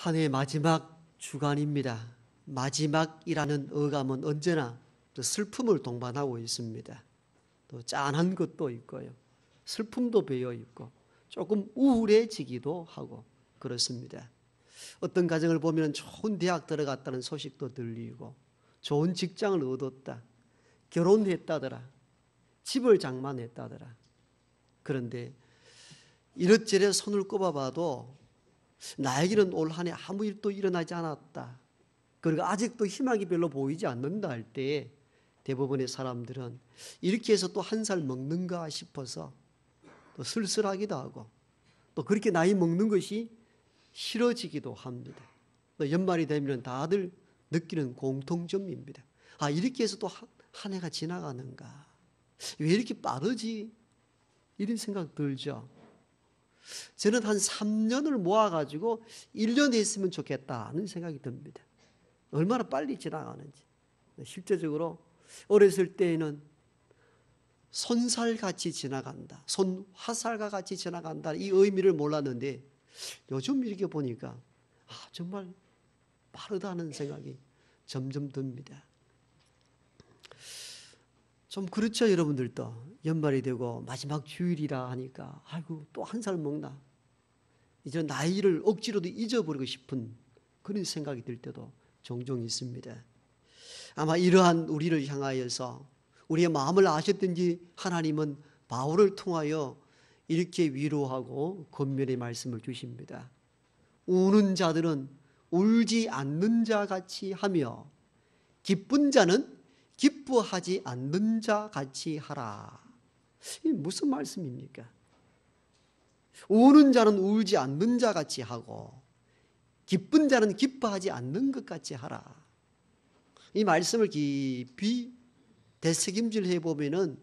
한 해 마지막 주간입니다. 마지막이라는 어감은 언제나 또 슬픔을 동반하고 있습니다. 또 짠한 것도 있고요. 슬픔도 배어 있고 조금 우울해지기도 하고 그렇습니다. 어떤 가정을 보면 좋은 대학 들어갔다는 소식도 들리고 좋은 직장을 얻었다, 결혼했다더라, 집을 장만했다더라. 그런데 이렇저렇 손을 꼽아봐도 나에게는 올 한 해 아무 일도 일어나지 않았다, 그리고 아직도 희망이 별로 보이지 않는다 할 때 대부분의 사람들은 이렇게 해서 또 한 살 먹는가 싶어서 또 쓸쓸하기도 하고 또 그렇게 나이 먹는 것이 싫어지기도 합니다. 또 연말이 되면 다들 느끼는 공통점입니다. 아, 이렇게 해서 또 한 해가 지나가는가, 왜 이렇게 빠르지, 이런 생각 들죠. 저는 한 3년을 모아가지고 1년 했으면 좋겠다는 생각이 듭니다. 얼마나 빨리 지나가는지. 실제적으로 어렸을 때에는 손살같이 지나간다, 손화살과 같이 지나간다, 이 의미를 몰랐는데 요즘 이렇게 보니까 정말 빠르다는 생각이 점점 듭니다. 좀 그렇죠, 여러분들도. 연말이 되고 마지막 주일이라 하니까 아이고 또 한 살 먹나, 이제 나이를 억지로도 잊어버리고 싶은 그런 생각이 들 때도 종종 있습니다. 아마 이러한 우리를 향하여서 우리의 마음을 아셨든지 하나님은 바울을 통하여 이렇게 위로하고 권면의 말씀을 주십니다. 우는 자들은 울지 않는 자 같이 하며 기쁜 자는 기뻐하지 않는 자 같이 하라. 이게 무슨 말씀입니까? 우는 자는 울지 않는 자 같이 하고 기쁜 자는 기뻐하지 않는 것 같이 하라. 이 말씀을 깊이 되새김질 해보면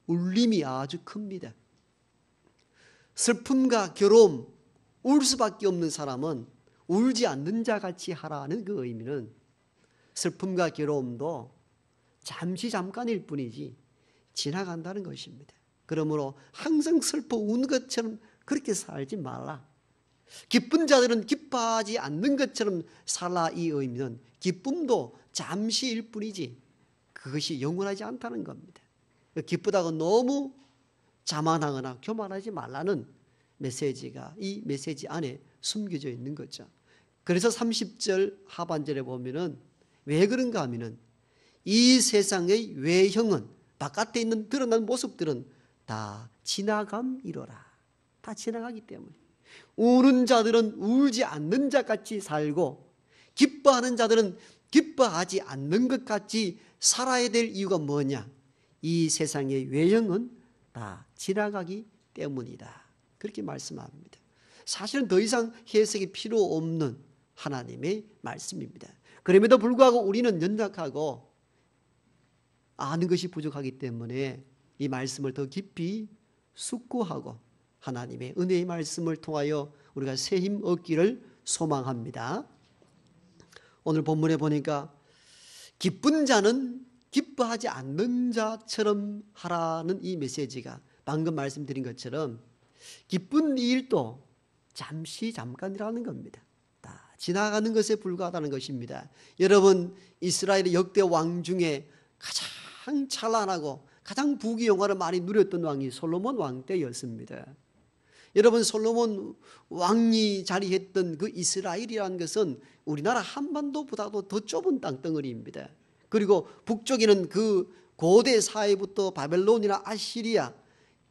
울림이 아주 큽니다. 슬픔과 괴로움, 울 수밖에 없는 사람은 울지 않는 자 같이 하라는 그 의미는 슬픔과 괴로움도 잠깐일 뿐이지 지나간다는 것입니다. 그러므로 항상 슬퍼 우는 것처럼 그렇게 살지 말라. 기쁜 자들은 기뻐하지 않는 것처럼 살라. 이 의미는 기쁨도 잠시일 뿐이지 그것이 영원하지 않다는 겁니다. 기쁘다고 너무 자만하거나 교만하지 말라는 메시지가 이 메시지 안에 숨겨져 있는 거죠. 그래서 30절 하반절에 보면은 왜 그런가 하면은 이 세상의 외형은, 바깥에 있는 드러난 모습들은 다 지나감이로라. 다 지나가기 때문에 우는 자들은 울지 않는 자 같이 살고 기뻐하는 자들은 기뻐하지 않는 것 같이 살아야 될 이유가 뭐냐? 이 세상의 외형은 다 지나가기 때문이다. 그렇게 말씀합니다. 사실은 더 이상 해석이 필요 없는 하나님의 말씀입니다. 그럼에도 불구하고 우리는 연약하고 아는 것이 부족하기 때문에 이 말씀을 더 깊이 숙고하고 하나님의 은혜의 말씀을 통하여 우리가 새 힘 얻기를 소망합니다. 오늘 본문에 보니까 기쁜 자는 기뻐하지 않는 자처럼 하라는 이 메시지가 방금 말씀드린 것처럼 기쁜 일도 잠깐이라는 겁니다. 다 지나가는 것에 불과하다는 것입니다. 여러분, 이스라엘의 역대 왕 중에 가장 찬란하고 가장 부귀영화를 많이 누렸던 왕이 솔로몬 왕 때였습니다. 여러분, 솔로몬 왕이 자리했던 그 이스라엘이라는 것은 우리나라 한반도보다도 더 좁은 땅덩어리입니다. 그리고 북쪽에는 그 고대 사회부터 바벨론이나 아시리아,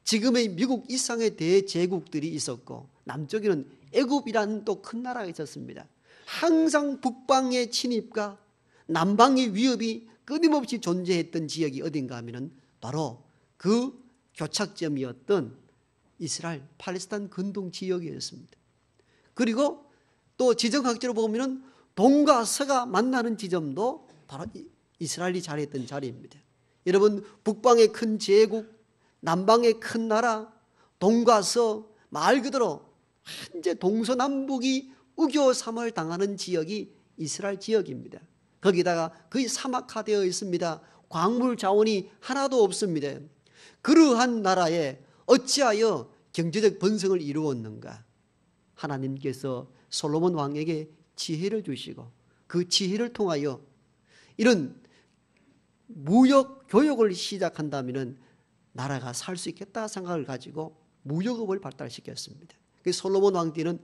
지금의 미국 이상의 대제국들이 있었고 남쪽에는 애굽이라는 또 큰 나라가 있었습니다. 항상 북방의 침입과 남방의 위협이 끊임없이 존재했던 지역이 어딘가 하면은 바로 그 교착점이었던 이스라엘 팔레스타인 근동 지역이었습니다. 그리고 또 지정학적으로 보면 동과 서가 만나는 지점도 바로 이스라엘이 자리했던 자리입니다. 여러분, 북방의 큰 제국, 남방의 큰 나라, 동과 서, 말 그대로 현재 동서남북이 우교삼을 당하는 지역이 이스라엘 지역입니다. 거기다가 거의 사막화되어 있습니다. 광물 자원이 하나도 없습니다. 그러한 나라에 어찌하여 경제적 번성을 이루었는가? 하나님께서 솔로몬 왕에게 지혜를 주시고 그 지혜를 통하여 이런 무역 교역을 시작한다면 나라가 살 수 있겠다 생각을 가지고 무역업을 발달시켰습니다. 솔로몬 왕때는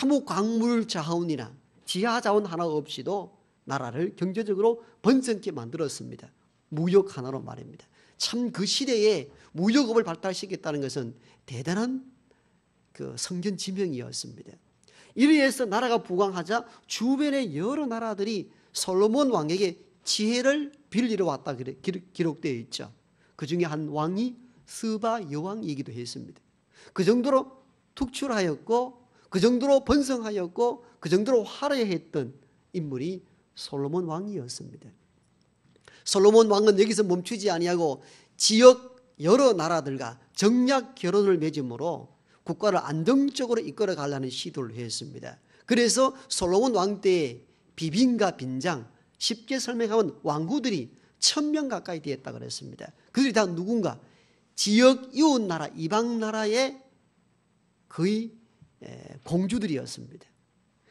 아무 광물 자원이나 지하 자원 하나 없이도 나라를 경제적으로 번성케 만들었습니다. 무역 하나로 말입니다. 참 그 시대에 무역업을 발달시켰다는 것은 대단한 그 성전 지명이었습니다. 이에 의해서 나라가 부강하자 주변의 여러 나라들이 솔로몬 왕에게 지혜를 빌리러 왔다 기록되어 있죠. 그 중에 한 왕이 스바 여왕이기도 했습니다. 그 정도로 특출하였고 그 정도로 번성하였고 그 정도로 화려했던 인물이 솔로몬 왕이었습니다. 솔로몬 왕은 여기서 멈추지 아니하고 지역 여러 나라들과 정략 결혼을 맺음으로 국가를 안정적으로 이끌어 가려는 시도를 했습니다. 그래서 솔로몬 왕 때에 비빈과 빈장, 쉽게 설명하면 왕후들이 1000명 가까이 되었다고 그랬습니다. 그들이 다 누군가 지역 이웃 나라, 이방 나라의 거의 공주들이었습니다.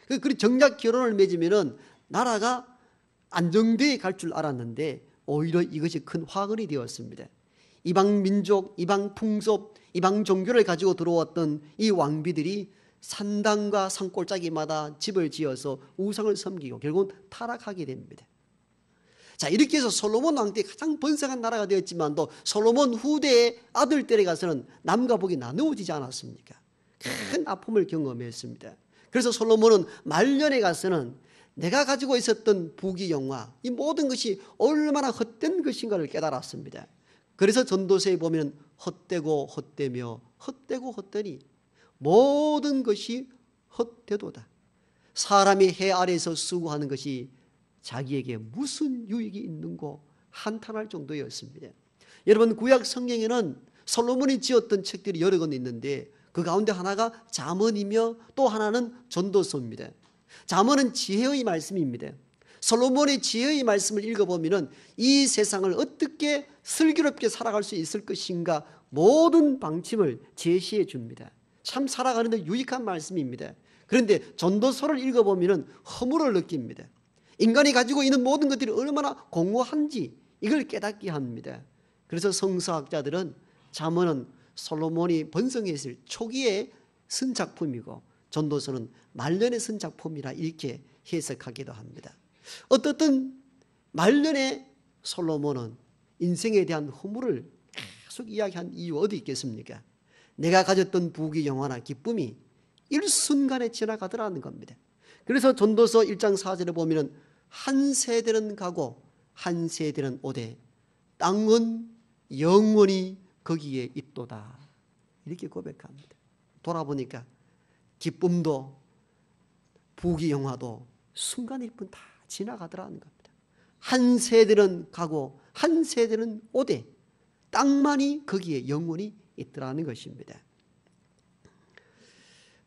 그리고 정략 결혼을 맺으면 나라가 안정되어 갈 줄 알았는데 오히려 이것이 큰 화근이 되었습니다. 이방 민족, 이방 풍습, 이방 종교를 가지고 들어왔던 이 왕비들이 산당과 산골짜기마다 집을 지어서 우상을 섬기고 결국은 타락하게 됩니다. 자, 이렇게 해서 솔로몬 왕 때 가장 번성한 나라가 되었지만도 솔로몬 후대의 아들들에 가서는 남과 북이 나누어지지 않았습니까? 큰 아픔을 경험했습니다. 그래서 솔로몬은 말년에 가서는 내가 가지고 있었던 부귀 영화, 이 모든 것이 얼마나 헛된 것인가를 깨달았습니다. 그래서 전도서에 보면 헛되고 헛되며 헛되고 헛되니 모든 것이 헛되도다. 사람이 해 아래에서 수고하는 것이 자기에게 무슨 유익이 있는고 한탄할 정도였습니다. 여러분, 구약 성경에는 솔로몬이 지었던 책들이 여러 권 있는데 그 가운데 하나가 잠언이며 또 하나는 전도서입니다. 잠언은 지혜의 말씀입니다. 솔로몬의 지혜의 말씀을 읽어보면 이 세상을 어떻게 슬기롭게 살아갈 수 있을 것인가 모든 방침을 제시해 줍니다. 참 살아가는 데 유익한 말씀입니다. 그런데 전도서를 읽어보면 허물을 느낍니다. 인간이 가지고 있는 모든 것들이 얼마나 공허한지 이걸 깨닫게 합니다. 그래서 성서학자들은 잠언은 솔로몬이 번성했을 초기에 쓴 작품이고 전도서는 말년에 쓴 작품이라 이렇게 해석하기도 합니다. 어떻든 말년에 솔로몬은 인생에 대한 허물을 계속 이야기한 이유 어디 있겠습니까? 내가 가졌던 부귀 영화나 기쁨이 일순간에 지나가더라는 겁니다. 그래서 전도서 1장 4절에 보면 한 세대는 가고 한 세대는 오되 땅은 영원히 거기에 있도다. 이렇게 고백합니다. 돌아보니까 기쁨도 부귀 영화도 순간일 뿐 다 지나가더라는 겁니다. 한 세대는 가고 한 세대는 오되 땅만이 거기에 영원히 있더라는 것입니다.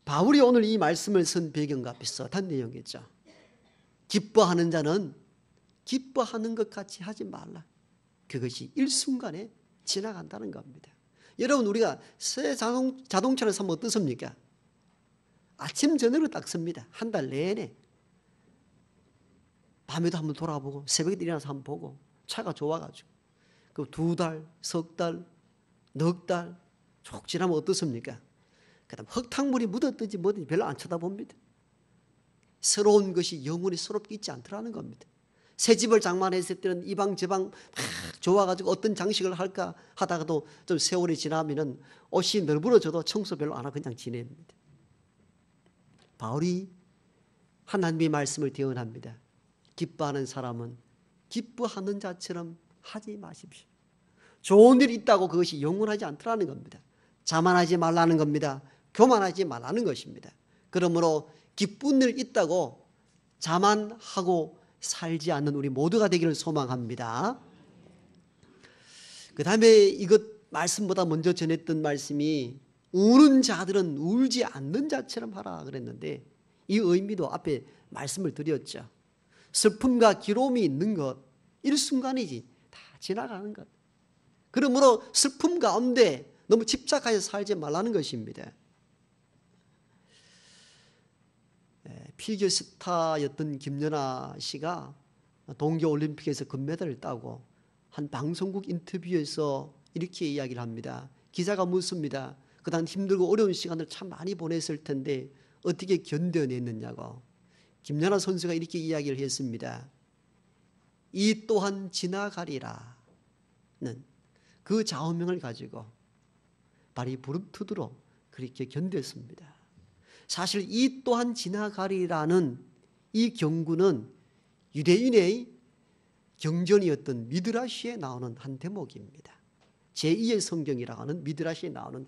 바울이 오늘 이 말씀을 쓴 배경과 비슷한 내용이죠. 기뻐하는 자는 기뻐하는 것 같이 하지 말라. 그것이 일순간에 지나간다는 겁니다. 여러분, 우리가 새 자동차를 사면 어떻습니까? 아침 저녁으로 딱 씁니다. 한 달 내내. 밤에도 한번 돌아보고 새벽에 일어나서 한번 보고 차가 좋아가지고 그 2달, 석 달, 넉 달 쭉 지나면 어떻습니까? 그 다음 흙탕물이 묻었든지 뭐든지 별로 안 쳐다봅니다. 새로운 것이 영원히 새롭게 있지 않더라는 겁니다. 새 집을 장만했을 때는 이방 저방 막 좋아가지고 어떤 장식을 할까 하다가도 좀 세월이 지나면 옷이 널브러져도 청소 별로 안 하고 그냥 지냅니다. 바울이 하나님의 말씀을 대언합니다. 기뻐하는 사람은 기뻐하는 자처럼 하지 마십시오. 좋은 일이 있다고 그것이 영원하지 않더라는 겁니다. 자만하지 말라는 겁니다. 교만하지 말라는 것입니다. 그러므로 기쁜 일 있다고 자만하고 살지 않는 우리 모두가 되기를 소망합니다. 그 다음에 이것 말씀보다 먼저 전했던 말씀이 우는 자들은 울지 않는 자처럼 하라 그랬는데 이 의미도 앞에 말씀을 드렸죠. 슬픔과 기로움이 있는 것 일순간이지 다 지나가는 것. 그러므로 슬픔 가운데 너무 집착하여 살지 말라는 것입니다. 피겨스타였던 김연아 씨가 동계올림픽에서 금메달을 따고 한 방송국 인터뷰에서 이렇게 이야기를 합니다. 기자가 묻습니다. 그동안 힘들고 어려운 시간을 참 많이 보냈을 텐데 어떻게 견뎌냈느냐고. 김연아 선수가 이렇게 이야기를 했습니다. 이 또한 지나가리라는 그 좌우명을 가지고 발이 부릅뜨도록 그렇게 견뎠습니다. 사실 이 또한 지나가리라는 이 경구는 유대인의 경전이었던 미드라시에 나오는 한 대목입니다. 제2의 성경이라고 하는 미드라시에 나오는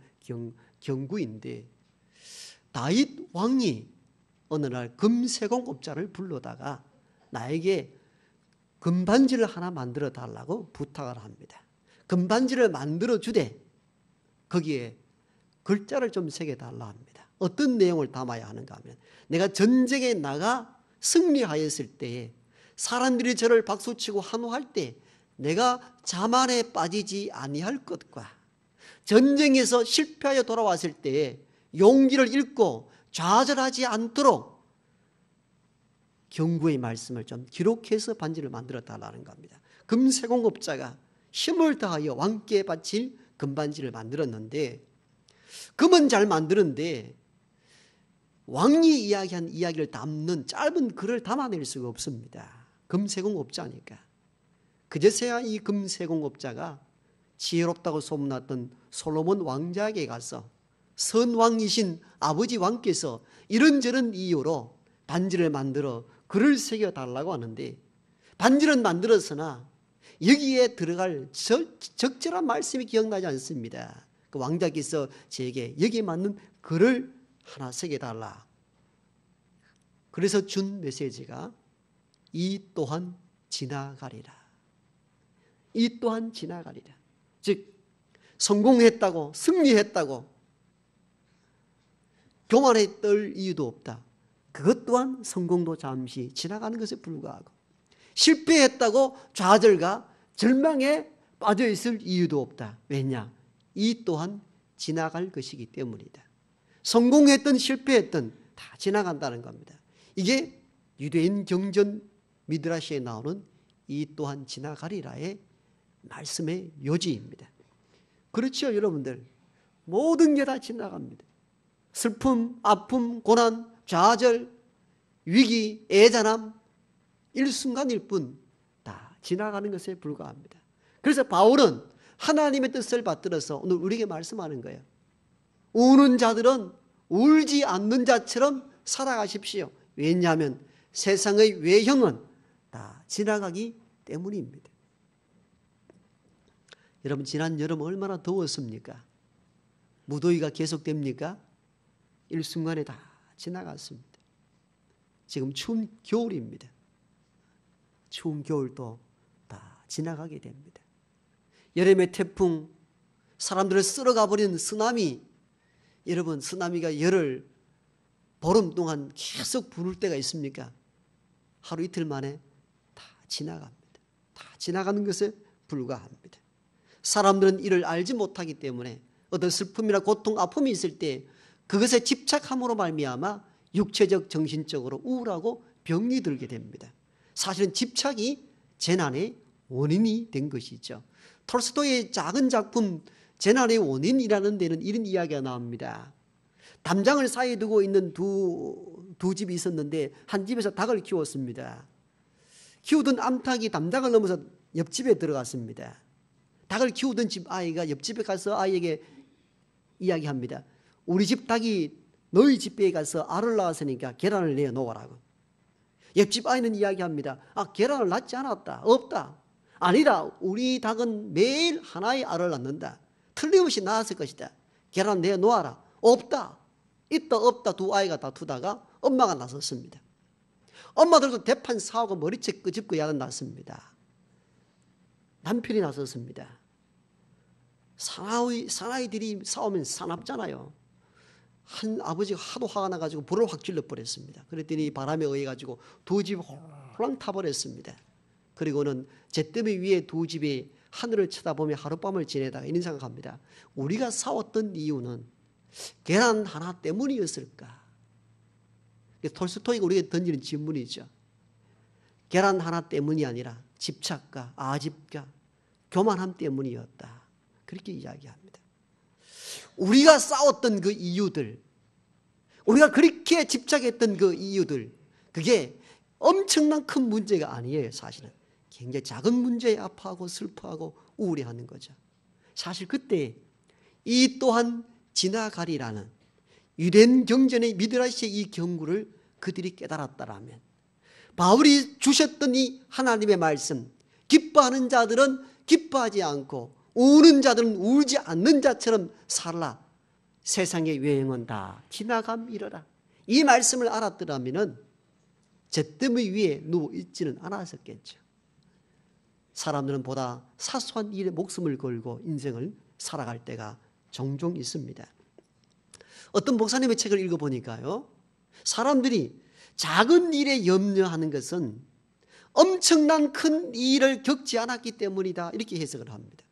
경구인데 다윗 왕이 어느 날 금세공업자를 불러다가 나에게 금반지를 하나 만들어 달라고 부탁을 합니다. 금반지를 만들어 주되 거기에 글자를 좀 새겨달라 합니다. 어떤 내용을 담아야 하는가 하면 내가 전쟁에 나가 승리하였을 때에 사람들이 저를 박수치고 환호할 때 내가 자만에 빠지지 아니할 것과 전쟁에서 실패하여 돌아왔을 때에 용기를 잃고 좌절하지 않도록 경구의 말씀을 좀 기록해서 반지를 만들어 달라는 겁니다. 금세공업자가 힘을 다하여 왕께 바칠 금반지를 만들었는데 금은 잘 만드는데 왕이 이야기한 이야기를 담는 짧은 글을 담아낼 수가 없습니다. 금세공업자니까. 그제서야 이 금세공업자가 지혜롭다고 소문났던 솔로몬 왕자에게 가서 선왕이신 아버지 왕께서 이런저런 이유로 반지를 만들어 글을 새겨달라고 하는데 반지는 만들었으나 여기에 들어갈 적절한 말씀이 기억나지 않습니다. 그 왕자께서 제게 여기에 맞는 글을 하나 새겨달라. 그래서 준 메시지가 이 또한 지나가리라. 이 또한 지나가리라. 즉 성공했다고 승리했다고 교만에 떨 이유도 없다. 그것 또한 성공도 잠시 지나가는 것에 불과하고 실패했다고 좌절과 절망에 빠져있을 이유도 없다. 왜냐? 이 또한 지나갈 것이기 때문이다. 성공했든 실패했든 다 지나간다는 겁니다. 이게 유대인 경전 미드라시에 나오는 이 또한 지나가리라의 말씀의 요지입니다. 그렇죠, 여러분들. 모든 게 다 지나갑니다. 슬픔, 아픔, 고난, 좌절, 위기, 애잔함 일순간일 뿐 다 지나가는 것에 불과합니다. 그래서 바울은 하나님의 뜻을 받들어서 오늘 우리에게 말씀하는 거예요. 우는 자들은 울지 않는 자처럼 살아가십시오. 왜냐하면 세상의 외형은 다 지나가기 때문입니다. 여러분 지난 여름 얼마나 더웠습니까? 무더위가 계속됩니까? 일순간에 다 지나갔습니다. 지금 추운 겨울입니다. 추운 겨울도 다 지나가게 됩니다. 여름의 태풍, 사람들을 쓸어가 버리는 쓰나미, 여러분 쓰나미가 열흘, 보름 동안 계속 부를 때가 있습니까? 하루 이틀 만에 다 지나갑니다. 다 지나가는 것에 불과합니다. 사람들은 이를 알지 못하기 때문에 어떤 슬픔이나 고통, 아픔이 있을 때 그것에 집착함으로 말미암아 육체적, 정신적으로 우울하고 병이 들게 됩니다. 사실은 집착이 재난의 원인이 된 것이죠. 톨스토이의 작은 작품 재난의 원인이라는 데는 이런 이야기가 나옵니다. 담장을 사이에 두고 있는 두 집이 있었는데 한 집에서 닭을 키웠습니다. 키우던 암탉이 담장을 넘어서 옆집에 들어갔습니다. 닭을 키우던 집 아이가 옆집에 가서 아이에게 이야기합니다. 우리 집 닭이 너희 집에 가서 알을 낳았으니까 계란을 내어놓으라고. 옆집 아이는 이야기합니다. 계란을 낳지 않았다. 없다. 아니라 우리 닭은 매일 하나의 알을 낳는다. 틀림없이 낳았을 것이다. 계란 내어놓아라. 없다. 있다 없다 두 아이가 다투다가 엄마가 나섰습니다. 엄마들도 대판 싸우고 머리채 끄집고 야단 났습니다. 남편이 나섰습니다. 사나이들이 싸우면 사납잖아요. 한 아버지가 하도 화가 나가지고 불을 확 질러버렸습니다. 그랬더니 바람에 의해가지고 두 집이 홀랑 타버렸습니다. 그리고는 잿더미 위에 두 집이 하늘을 쳐다보며 하룻밤을 지내다가 이런 생각합니다. 우리가 싸웠던 이유는 계란 하나 때문이었을까? 톨스토이가 우리에게 던지는 질문이죠. 계란 하나 때문이 아니라 집착과 아집과 교만함 때문이었다. 그렇게 이야기합니다. 우리가 싸웠던 그 이유들, 우리가 그렇게 집착했던 그 이유들, 그게 엄청난 큰 문제가 아니에요. 사실은 굉장히 작은 문제에 아파하고 슬퍼하고 우울해하는 거죠. 사실 그때 이 또한 지나가리라는 유대인 경전의 미드라시의 이 경구를 그들이 깨달았다라면, 바울이 주셨던 이 하나님의 말씀, 기뻐하는 자들은 기뻐하지 않고 우는 자들은 울지 않는 자처럼 살라. 세상의 유행은 다 지나감이러라. 이 말씀을 알았더라면 잿더미 위에 누워있지는 않았었겠죠. 사람들은 보다 사소한 일에 목숨을 걸고 인생을 살아갈 때가 종종 있습니다. 어떤 목사님의 책을 읽어보니까요, 사람들이 작은 일에 염려하는 것은 엄청난 큰 일을 겪지 않았기 때문이다, 이렇게 해석을 합니다.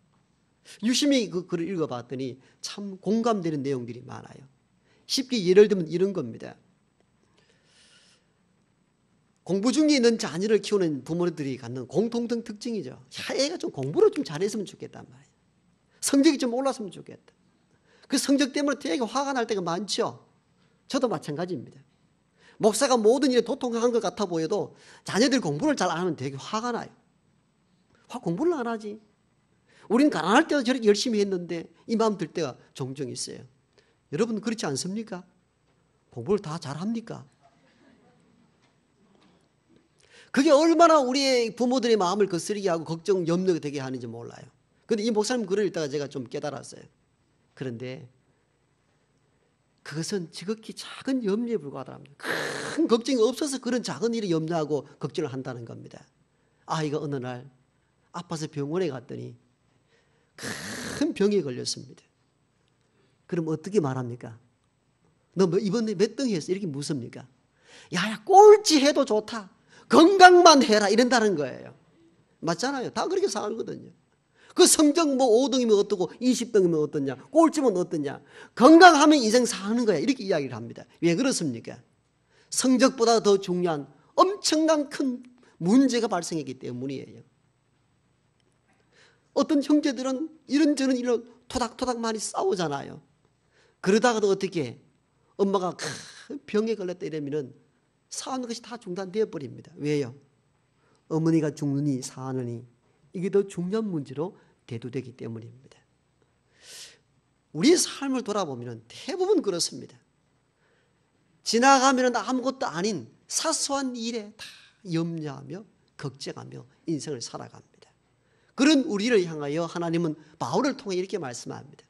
유심히 그 글을 읽어봤더니 참 공감되는 내용들이 많아요. 쉽게 예를 들면 이런 겁니다. 공부 중에 있는 자녀를 키우는 부모들이 갖는 공통된 특징이죠. 야, 애가 좀 공부를 좀 잘했으면 좋겠단 말이에요. 성적이 좀 올랐으면 좋겠다. 그 성적 때문에 되게 화가 날 때가 많죠. 저도 마찬가지입니다. 목사가 모든 일에 도통한 것 같아 보여도 자녀들 공부를 잘 안 하면 되게 화가 나요. 공부를 안 하지. 우린 가난할 때도 저렇게 열심히 했는데 이 마음 들 때가 종종 있어요. 여러분 그렇지 않습니까? 공부를 다 잘합니까? 그게 얼마나 우리의 부모들의 마음을 거스르게 하고 걱정, 염려가 되게 하는지 몰라요. 그런데 이 목사님 글을 읽다가 제가 좀 깨달았어요. 그런데 그것은 지극히 작은 염려에 불과하답니다. 큰 걱정이 없어서 그런 작은 일에 염려하고 걱정을 한다는 겁니다. 아이가 어느 날 아파서 병원에 갔더니 큰 병에 걸렸습니다. 그럼 어떻게 말합니까? 너 이번에 몇 등 했어? 이렇게 묻습니까? 야야 꼴찌 해도 좋다. 건강만 해라 이런다는 거예요. 맞잖아요. 다 그렇게 살거든요. 그 성적 뭐 5등이면 어떻고 20등이면 어떠냐, 꼴찌면 어떠냐, 건강하면 인생 사는 거야, 이렇게 이야기를 합니다. 왜 그렇습니까? 성적보다 더 중요한 엄청난 큰 문제가 발생했기 때문이에요. 어떤 형제들은 이런저런 일로 토닥토닥 많이 싸우잖아요. 그러다가도 어떻게 엄마가 큰 병에 걸렸다 이러면은 사는 것이 다 중단되어 버립니다. 왜요? 어머니가 죽느니 사느니 이게 더 중요한 문제로 대두되기 때문입니다. 우리의 삶을 돌아보면 대부분 그렇습니다. 지나가면 아무것도 아닌 사소한 일에 다 염려하며 걱정하며 인생을 살아갑니다. 그런 우리를 향하여 하나님은 바울을 통해 이렇게 말씀합니다.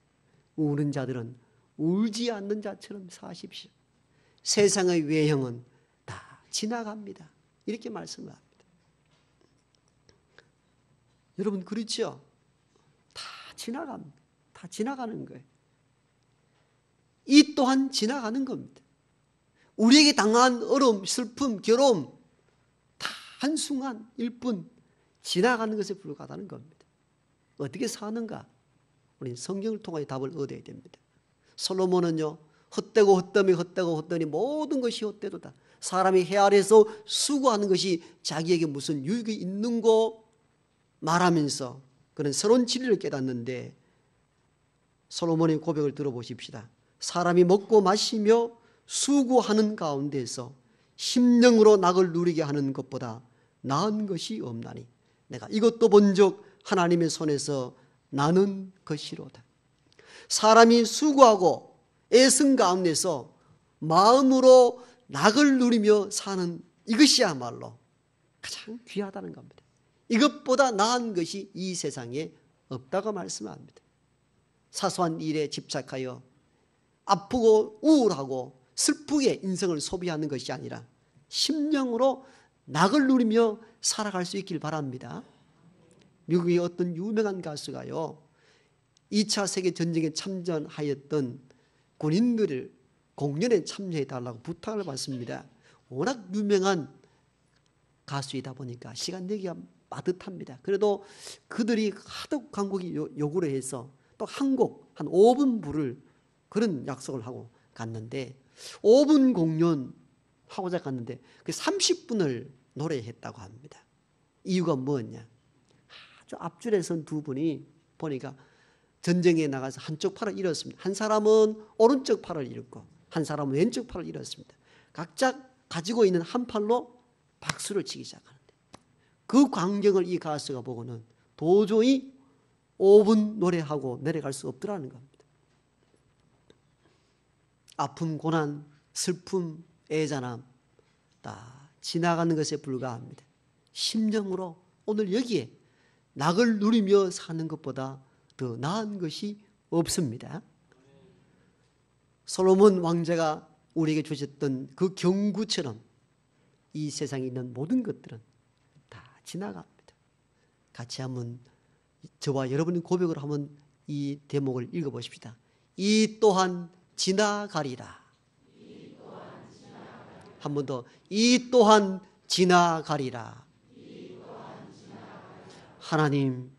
우는 자들은 울지 않는 자처럼 사십시오. 세상의 외형은 다 지나갑니다. 이렇게 말씀을 합니다. 여러분 그렇죠? 다 지나갑니다. 다 지나가는 거예요. 이 또한 지나가는 겁니다. 우리에게 당한 어려움, 슬픔, 괴로움 다 한순간일 뿐 지나가는 것에 불과하다는 겁니다. 어떻게 사는가? 우리는 성경을 통해 답을 얻어야 됩니다. 솔로몬은요, 헛되고 헛되며 헛되고 헛되니 모든 것이 헛되도다. 사람이 해 아래서 수고하는 것이 자기에게 무슨 유익이 있는고 말하면서 그런 새로운 진리를 깨닫는데, 솔로몬의 고백을 들어보십시다. 사람이 먹고 마시며 수고하는 가운데서 심령으로 낙을 누리게 하는 것보다 나은 것이 없나니 내가 이것도 본즉 하나님의 손에서 나는 것이로다. 사람이 수고하고 애쓴 가운데서 마음으로 낙을 누리며 사는 이것이야말로 가장 귀하다는 겁니다. 이것보다 나은 것이 이 세상에 없다고 말씀합니다. 사소한 일에 집착하여 아프고 우울하고 슬프게 인생을 소비하는 것이 아니라 심령으로 낙을 누리며 살아갈 수 있길 바랍니다. 미국의 어떤 유명한 가수가요, 2차 세계전쟁에 참전하였던 군인들을 공연에 참여해달라고 부탁을 받습니다. 워낙 유명한 가수이다 보니까 시간 내기가 빠듯합니다. 그래도 그들이 하도 간곡히 요구를 해서 또 한 곡, 한 5분 부를 그런 약속을 하고 갔는데 5분 공연 하고자 갔는데 그 30분을 노래했다고 합니다. 이유가 뭐였냐? 아주 앞줄에 선 두 분이 보니까 전쟁에 나가서 한쪽 팔을 잃었습니다. 한 사람은 오른쪽 팔을 잃었고 한 사람은 왼쪽 팔을 잃었습니다. 각자 가지고 있는 한 팔로 박수를 치기 시작하는데 그 광경을 이 가수가 보고는 도저히 5분 노래하고 내려갈 수 없더라는 겁니다. 아픔, 고난, 슬픔, 애잔함 다 지나가는 것에 불과합니다. 심정으로 오늘 여기에 낙을 누리며 사는 것보다 더 나은 것이 없습니다. 솔로몬 왕자가 우리에게 주셨던 그 경구처럼 이 세상에 있는 모든 것들은 다 지나갑니다. 같이 한번 저와 여러분의 고백을 한번 이 대목을 읽어보십시다. 이 또한 지나가리라. 한 번 더. 이 또한 지나가리라. 하나님,